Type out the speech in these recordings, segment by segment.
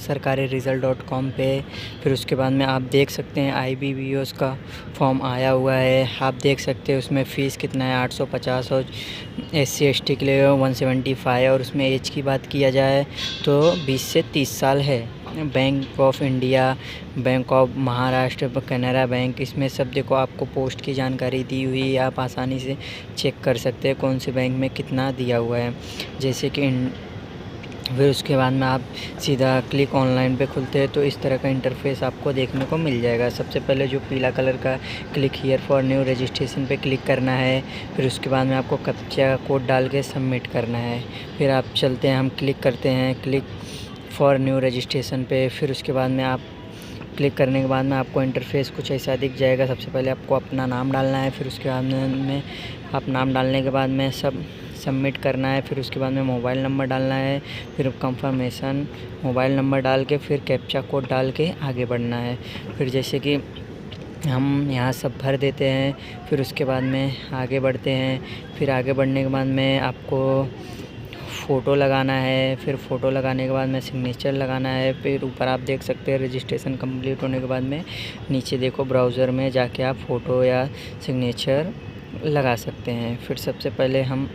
sarkari-result.com पे। फिर उसके बाद में आप देख सकते हैं IBPOS का फॉर्म आया हुआ है। आप देख सकते हैं उसमें फ़ीस कितना है 850 और SC/ST के लिए 175 और उसमें एज की बात किया जाए तो 20 से 30 साल है। Bank of India, bank of Maharashtra, Canara bank, इसमें सब देखो आपको पोस्ट की जानकारी दी हुई है। आप आसानी से चेक कर सकते हैं कौन से बैंक में कितना दिया हुआ है। जैसे कि फिर उसके बाद में आप सीधा क्लिक ऑनलाइन पे खुलते हैं तो इस तरह का इंटरफेस आपको देखने को मिल जाएगा। सबसे पहले जो पीला कलर का click here for new registration पे क्लिक करना है। फिर उसके बाद में आपको कैप्चा कोड डाल के सबमिट करना है। फिर आप चलते हैं, हम क्लिक करते हैं क्लिक फॉर न्यू रजिस्ट्रेशन पे। फिर उसके बाद में आप क्लिक करने के बाद में आपको इंटरफेस कुछ ऐसा दिख जाएगा। सबसे पहले आपको अपना नाम डालना है। फिर उसके बाद में आप नाम डालने के बाद में सबमिट करना है। फिर उसके बाद में मोबाइल नंबर डालना है। फिर कंफर्मेशन मोबाइल नंबर डाल के फिर कैप्चा कोड डाल के आगे बढ़ना है। फिर जैसे कि हम यहाँ सब भर देते हैं। फिर उसके बाद में आगे बढ़ते हैं। फिर आगे बढ़ने के बाद में आपको फ़ोटो लगाना है। फिर फ़ोटो लगाने के बाद में सिग्नेचर लगाना है। फिर ऊपर आप देख सकते हैं रजिस्ट्रेशन कंप्लीट होने के बाद में नीचे देखो ब्राउज़र में जाके आप फ़ोटो या सिग्नेचर लगा सकते हैं। फिर सबसे पहले हम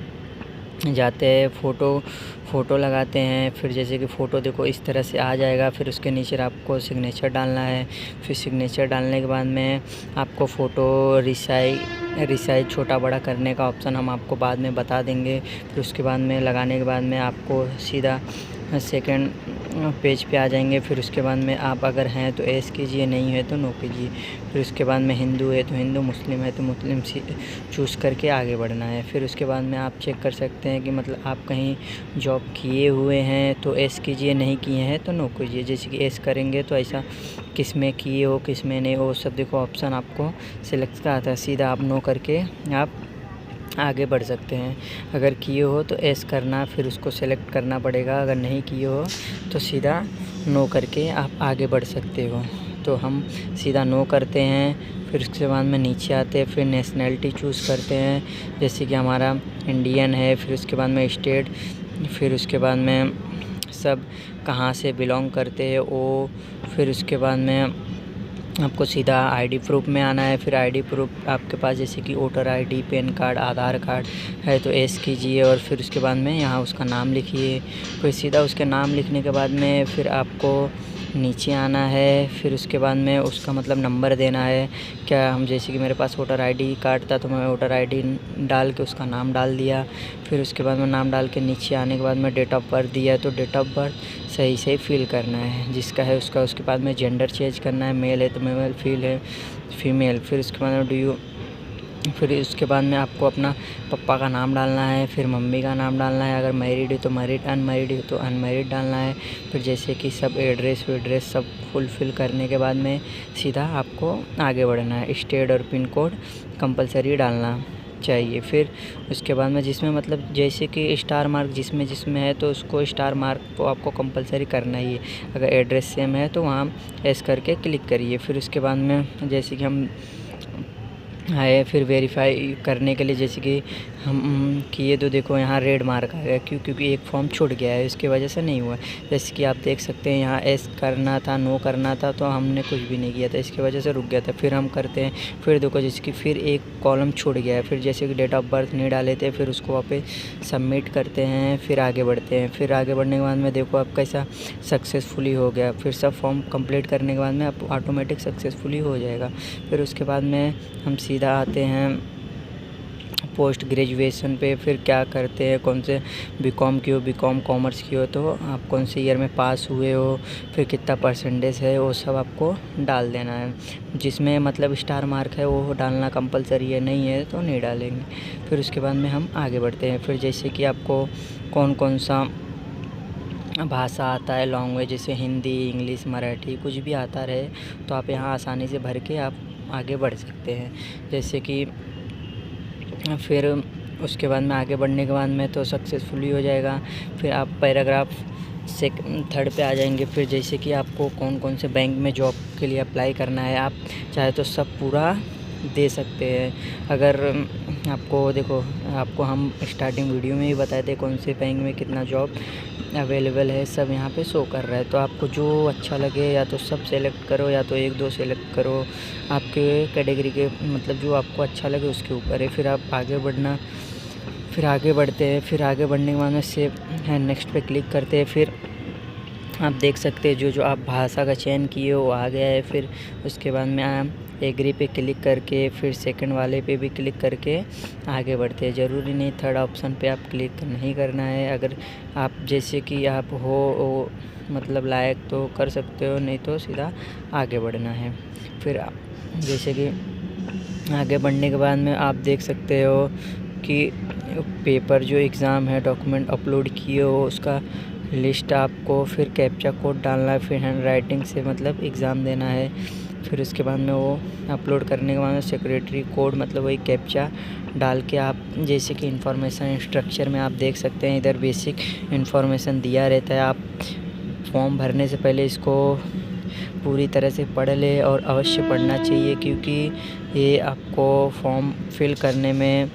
जाते हैं फ़ोटो लगाते हैं। फिर जैसे कि फ़ोटो देखो इस तरह से आ जाएगा। फिर उसके नीचे आपको सिग्नेचर डालना है। फिर सिग्नेचर डालने के बाद में आपको फ़ोटो रिसाइज़ छोटा बड़ा करने का ऑप्शन हम आपको बाद में बता देंगे। फिर उसके बाद में लगाने के बाद में आपको सीधा सेकंड पेज पे आ जाएंगे। फिर उसके बाद में आप अगर हैं तो एस कीजिए, नहीं है तो नो कीजिए। फिर उसके बाद में हिंदू है तो हिंदू, मुस्लिम है तो मुस्लिम चूज़ करके आगे बढ़ना है। फिर उसके बाद में आप चेक कर सकते हैं कि मतलब आप कहीं जॉब किए हुए हैं तो एस कीजिए, नहीं किए हैं तो नो कीजिए। जैसे कि एस करेंगे तो ऐसा किस में किए हो किस में नहीं हो सब देखो ऑप्शन आपको सिलेक्ट का आता है। सीधा आप नो करके आप आगे बढ़ सकते हैं। अगर किए हो तो एस करना, फिर उसको सेलेक्ट करना पड़ेगा। अगर नहीं किए हो तो सीधा नो करके आप आगे बढ़ सकते हो। तो हम सीधा नो करते हैं। फिर उसके बाद में नीचे आते हैं। फिर नेशनैलिटी चूज़ करते हैं, जैसे कि हमारा इंडियन है। फिर उसके बाद में स्टेट, फिर उसके बाद में सब कहाँ से बिलोंग करते हैं वो। फिर उसके बाद में आपको सीधा आईडी प्रूफ में आना है। फिर आईडी प्रूफ आपके पास जैसे कि वोटर आईडी, पैन कार्ड, आधार कार्ड है तो एस कीजिए और फिर उसके बाद में यहाँ उसका नाम लिखिए। फिर सीधा उसके नाम लिखने के बाद में फिर आपको नीचे आना है। फिर उसके बाद में उसका मतलब नंबर देना है। क्या हम जैसे कि मेरे पास वोटर आईडी कार्ड था तो मैं वोटर आईडी डाल के उसका नाम डाल दिया। फिर उसके बाद में नाम डाल के नीचे आने के बाद में डेट ऑफ बर्थ दिया तो डेट ऑफ बर्थ सही से फिल करना है जिसका है उसका। उसके बाद में जेंडर चेंज करना है, मेल है तो मेल, फीमेल। फिर उसके बाद में फिर उसके बाद में आपको अपना पापा का नाम डालना है। फिर मम्मी का नाम डालना है। अगर मैरिड है तो मैरिड, अनमैरिड है तो अनमैरिड डालना है। फिर जैसे कि सब एड्रेस सब फुलफ़िल करने के बाद में सीधा आपको आगे बढ़ना है। स्टेट और पिन कोड कंपलसरी डालना चाहिए। फिर उसके बाद में जिसमें मतलब जैसे कि स्टार मार्क जिसमें है तो उसको स्टार मार्क को आपको कंपलसरी करना ही है। अगर एड्रेस सेम है तो वहाँ एस करके क्लिक करिए। फिर उसके बाद में जैसे कि हम आए फिर वेरीफाई करने के लिए जैसे कि हम किए तो देखो यहाँ रेड मार्क आ गया क्योंकि एक फॉर्म छूट गया है, इसकी वजह से नहीं हुआ। जैसे कि आप देख सकते हैं यहाँ एस करना था, नो करना था तो हमने कुछ भी नहीं किया था, इसकी वजह से रुक गया था। फिर हम करते हैं, फिर देखो जैसे कि फिर एक कॉलम छूट गया है। फिर जैसे कि डेट ऑफ बर्थ नहीं डाले थे, फिर उसको वापस सबमिट करते हैं। फिर आगे बढ़ते हैं। फिर आगे बढ़ने के बाद में देखो आप कैसा सक्सेसफुली हो गया। फिर सब फॉर्म कंप्लीट करने के बाद में आप ऑटोमेटिक सक्सेसफुली हो जाएगा। फिर उसके बाद में हम सीधा आते हैं पोस्ट ग्रेजुएशन पे। फिर क्या करते हैं, कौन से बीकॉम की हो, बीकॉम कॉमर्स की हो तो आप कौन से ईयर में पास हुए हो, फिर कितना परसेंटेज है वो सब आपको डाल देना है। जिसमें मतलब स्टार मार्क है वो डालना कंपलसरी है, नहीं है तो नहीं डालेंगे। फिर उसके बाद में हम आगे बढ़ते हैं। फिर जैसे कि आपको कौन कौन सा भाषा आता है, लैंग्वेज जैसे हिंदी, इंग्लिश, मराठी कुछ भी आता रहे तो आप यहाँ आसानी से भर के आप आगे बढ़ सकते हैं। जैसे कि फिर उसके बाद में आगे बढ़ने के बाद में तो सक्सेसफुली हो जाएगा। फिर आप पैराग्राफ थर्ड पे आ जाएंगे। फिर जैसे कि आपको कौन कौन से बैंक में जॉब के लिए अप्लाई करना है, आप चाहे तो सब पूरा दे सकते हैं। अगर आपको देखो, आपको हम स्टार्टिंग वीडियो में ही बताए थे कौन से बैंक में कितना जॉब अवेलेबल है, सब यहाँ पे शो कर रहा है। तो आपको जो अच्छा लगे या तो सब सेलेक्ट करो या तो 1-2 सेलेक्ट करो, आपके कैटेगरी के मतलब जो आपको अच्छा लगे उसके ऊपर है। फिर आप आगे बढ़ना, फिर आगे बढ़ते हैं। फिर आगे बढ़ने के बाद में सेव है नेक्स्ट पे क्लिक करते हैं। फिर आप देख सकते हैं जो आप भाषा का चयन किए वो आ गया है। फिर उसके बाद में आप एग्री पे क्लिक करके फिर सेकंड वाले पे भी क्लिक करके आगे बढ़ते हैं। ज़रूरी नहीं थर्ड ऑप्शन पे आप क्लिक नहीं करना है। अगर आप जैसे कि आप हो मतलब लायक तो कर सकते हो, नहीं तो सीधा आगे बढ़ना है। फिर जैसे कि आगे बढ़ने के बाद में आप देख सकते हो कि पेपर जो एग्ज़ाम है डॉक्यूमेंट अपलोड किए हो उसका लिस्ट आपको, फिर कैप्चा कोड डालना है, फिर हैंड राइटिंग से मतलब एग्ज़ाम देना है। फिर उसके बाद में वो अपलोड करने के बाद में सेक्रेटरी कोड मतलब वही कैप्चा डाल के आप जैसे कि इन्फॉर्मेशन स्ट्रक्चर में आप देख सकते हैं इधर बेसिक इन्फॉर्मेशन दिया रहता है। आप फॉर्म भरने से पहले इसको पूरी तरह से पढ़ ले और अवश्य पढ़ना चाहिए, क्योंकि ये आपको फॉर्म फिल करने में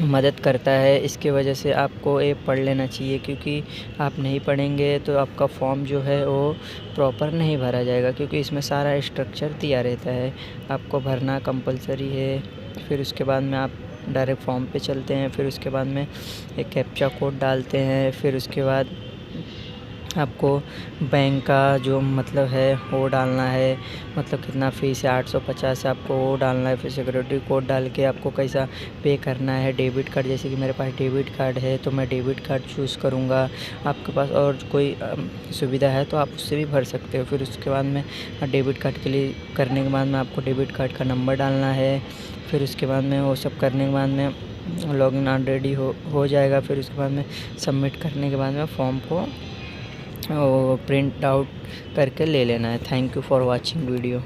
मदद करता है। इसकी वजह से आपको ये पढ़ लेना चाहिए, क्योंकि आप नहीं पढ़ेंगे तो आपका फॉर्म जो है वो प्रॉपर नहीं भरा जाएगा, क्योंकि इसमें सारा स्ट्रक्चर दिया रहता है, आपको भरना कंपलसरी है। फिर उसके बाद में आप डायरेक्ट फॉर्म पे चलते हैं। फिर उसके बाद में एक कैप्चा कोड डालते हैं। फिर उसके बाद आपको बैंक का जो मतलब है वो डालना है, मतलब कितना फ़ीस है 850 है, आपको वो डालना है। फिर सिक्योरिटी कोड डाल के आपको कैसा पे करना है। डेबिट कार्ड, जैसे कि मेरे पास डेबिट कार्ड है तो मैं डेबिट कार्ड चूज़ करूँगा। आपके पास और कोई सुविधा है तो आप उससे भी भर सकते हो। फिर उसके बाद में डेबिट कार्ड के लिए करने के बाद में आपको डेबिट कार्ड का नंबर डालना है। फिर उसके बाद में वो सब करने के बाद में लॉगिन ऑलरेडी हो जाएगा। फिर उसके बाद में सबमिट करने के बाद में फॉर्म को प्रिंट आउट करके ले लेना है। Thank you for watching video.